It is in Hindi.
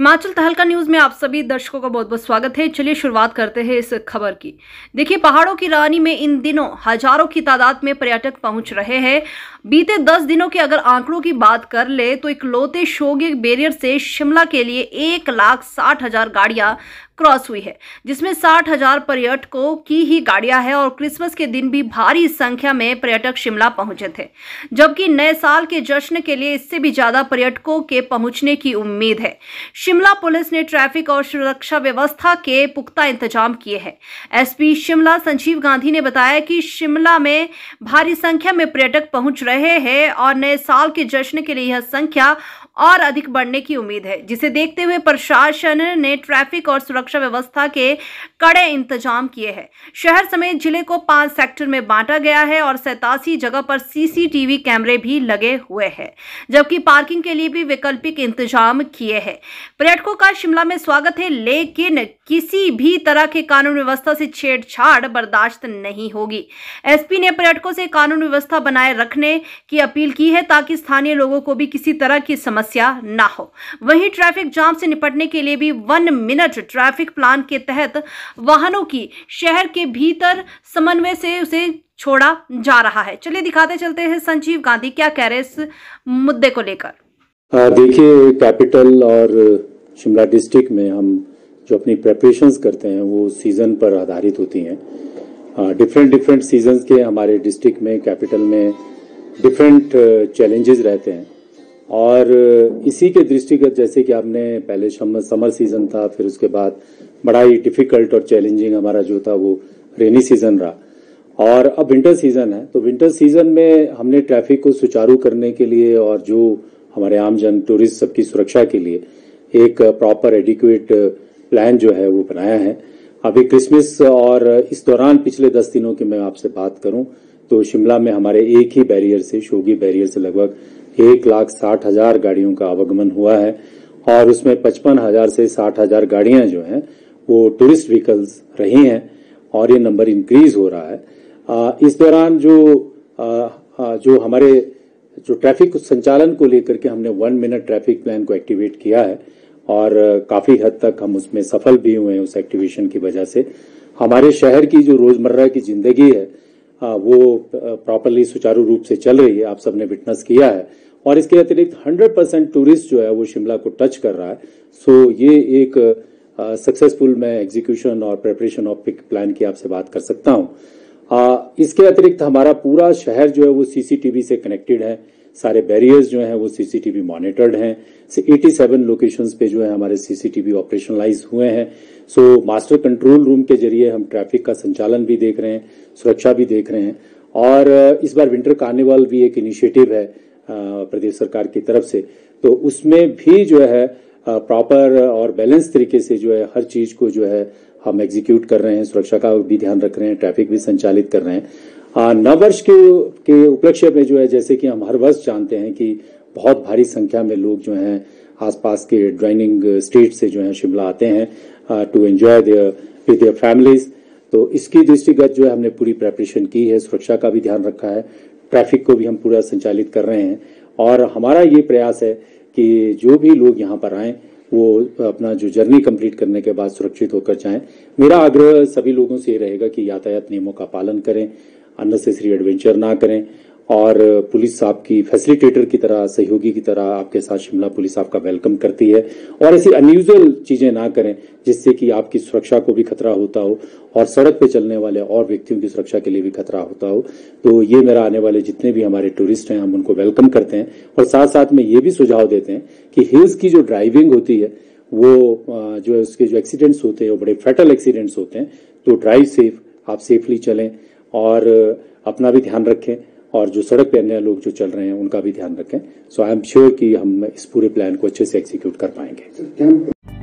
हिमाचल तहलका न्यूज में आप सभी दर्शकों का बहुत बहुत स्वागत है। चलिए शुरुआत करते हैं इस खबर की। देखिए, पहाड़ों की रानी में इन दिनों हजारों की तादाद में पर्यटक पहुंच रहे हैं। बीते 10 दिनों के अगर आंकड़ों की बात कर ले तो इकलौते शोगी बैरियर से शिमला के लिए 1,60,000 गाड़ियां क्रॉस हुई है, जिसमें 60,000 पर्यटकों की ही गाड़ियां हैं और क्रिसमस के दिन भी भारी संख्या में पर्यटक शिमला पहुंचे थे, जबकि नए साल के जश्न के लिए इससे भी ज्यादा पर्यटकों के पहुंचने की उम्मीद है। शिमला पुलिस ने ट्रैफिक और सुरक्षा व्यवस्था के पुख्ता इंतजाम किए हैं। एसपी शिमला संजीव गांधी ने बताया कि शिमला में भारी संख्या में पर्यटक पहुंच रहे हैं और नए साल के जश्न के लिए यह संख्या और अधिक बढ़ने की उम्मीद है, जिसे देखते हुए प्रशासन ने ट्रैफिक और सुरक्षा व्यवस्था के कड़े इंतजाम किए हैं। शहर समेत जिले को 5 सेक्टर में बांटा गया है और 87 जगह पर सीसीटीवी कैमरे भी लगे हुए हैं, जबकि पार्किंग के लिए भी वैकल्पिक इंतजाम किए हैं। पर्यटकों का शिमला में स्वागत है, लेकिन किसी भी तरह के कानून व्यवस्था से छेड़छाड़ बर्दाश्त नहीं होगी। एसपी ने पर्यटकों से कानून व्यवस्था बनाए रखने की अपील की है ताकि स्थानीय लोगों को भी किसी तरह की समस्या ना हो। वहीं ट्रैफिक जाम से निपटने के लिए भी 1 मिनट ट्रैफिक प्लान के तहत वाहनों की शहर के भीतर समन्वय से उसे छोड़ा जा रहा है। चलिए दिखाते चलते हैं संजीव गांधी क्या कह रहे इस मुद्दे को लेकर। देखिए, कैपिटल और शिमला डिस्ट्रिक्ट में हम जो अपनी प्रेपरेशंस करते हैं वो सीजन पर आधारित होती हैं। डिफरेंट सीजन्स के हमारे डिस्ट्रिक्ट में, कैपिटल में डिफरेंट चैलेंजेस रहते हैं और इसी के दृष्टिगत, जैसे कि आपने पहले समर सीजन था, फिर उसके बाद बड़ा ही डिफिकल्ट और चैलेंजिंग हमारा जो था वो रेनी सीजन रहा और अब विंटर सीजन है। तो विंटर सीजन में हमने ट्रैफिक को सुचारू करने के लिए और जो हमारे आमजन टूरिस्ट सबकी सुरक्षा के लिए एक प्रॉपर एडिक्वेट प्लान जो है वो बनाया है। अभी क्रिसमस और इस दौरान पिछले 10 दिनों की मैं आपसे बात करूं तो शिमला में हमारे एक ही बैरियर से, शोगी बैरियर से लगभग 1,60,000 गाड़ियों का आवागमन हुआ है और उसमें 55,000 से 60,000 गाड़ियां जो हैं वो टूरिस्ट व्हीकल्स रही हैं और ये नंबर इंक्रीज हो रहा है। इस दौरान जो हमारे जो ट्रैफिक संचालन को लेकर के हमने 1 मिनट ट्रैफिक प्लान को एक्टिवेट किया है और काफी हद तक हम उसमें सफल भी हुए हैं। उस एक्टिवेशन की वजह से हमारे शहर की जो रोजमर्रा की जिंदगी है वो प्रॉपरली सुचारू रूप से चल रही है, आप सबने विटनेस किया है और इसके अतिरिक्त 100% टूरिस्ट जो है वो शिमला को टच कर रहा है। सो ये एक सक्सेसफुल मैं एग्जीक्यूशन और प्रिपरेशन ऑफ पिक प्लान की आपसे बात कर सकता हूँ। इसके अतिरिक्त हमारा पूरा शहर जो है वो सीसीटीवी से कनेक्टेड है, सारे बैरियर्स जो हैं वो सीसीटीवी मॉनिटर्ड हैं। 87 लोकेशंस पे जो है हमारे सीसीटीवी ऑपरेशनलाइज हुए हैं। सो मास्टर कंट्रोल रूम के जरिए हम ट्रैफिक का संचालन भी देख रहे हैं, सुरक्षा भी देख रहे हैं और इस बार विंटर कार्निवल भी एक इनिशिएटिव है प्रदेश सरकार की तरफ से, तो उसमें भी जो है प्रॉपर और बैलेंस तरीके से जो है हर चीज को जो है हम एग्जीक्यूट कर रहे हैं, सुरक्षा का भी ध्यान रख रहे हैं, ट्रैफिक भी संचालित कर रहे हैं। नववर्ष के उपलक्ष्य में जो है, जैसे कि हम हर वर्ष जानते हैं कि बहुत भारी संख्या में लोग जो हैं आसपास के ड्राइनिंग स्टेट से जो है शिमला आते हैं to enjoy with their families. तो इसकी दृष्टिगत जो है हमने पूरी प्रेपरेशन की है, सुरक्षा का भी ध्यान रखा है, ट्रैफिक को भी हम पूरा संचालित कर रहे हैं और हमारा ये प्रयास है कि जो भी लोग यहाँ पर आएं वो अपना जो जर्नी कंप्लीट करने के बाद सुरक्षित होकर जाएं। मेरा आग्रह सभी लोगों से ये रहेगा कि यातायात नियमों का पालन करें, अननेसेसरी एडवेंचर ना करें और पुलिस आपकी फैसिलिटेटर की तरह, सहयोगी की तरह आपके साथ शिमला पुलिस आपका वेलकम करती है और ऐसी अनयूजुअल चीजें ना करें जिससे कि आपकी सुरक्षा को भी खतरा होता हो और सड़क पे चलने वाले और व्यक्तियों की सुरक्षा के लिए भी खतरा होता हो। तो ये मेरा आने वाले जितने भी हमारे टूरिस्ट हैं हम उनको वेलकम करते हैं और साथ साथ में ये भी सुझाव देते हैं कि हिल्स की जो ड्राइविंग होती है वो जो है उसके जो एक्सीडेंट्स होते हैं वो बड़े फैटल एक्सीडेंट्स होते हैं। तो ड्राइव सेफ, आप सेफली चलें और अपना भी ध्यान रखें और जो सड़क पे अन्य लोग जो चल रहे हैं उनका भी ध्यान रखें। सो आई एम श्योर कि हम इस पूरे प्लान को अच्छे से एग्जीक्यूट कर पाएंगे।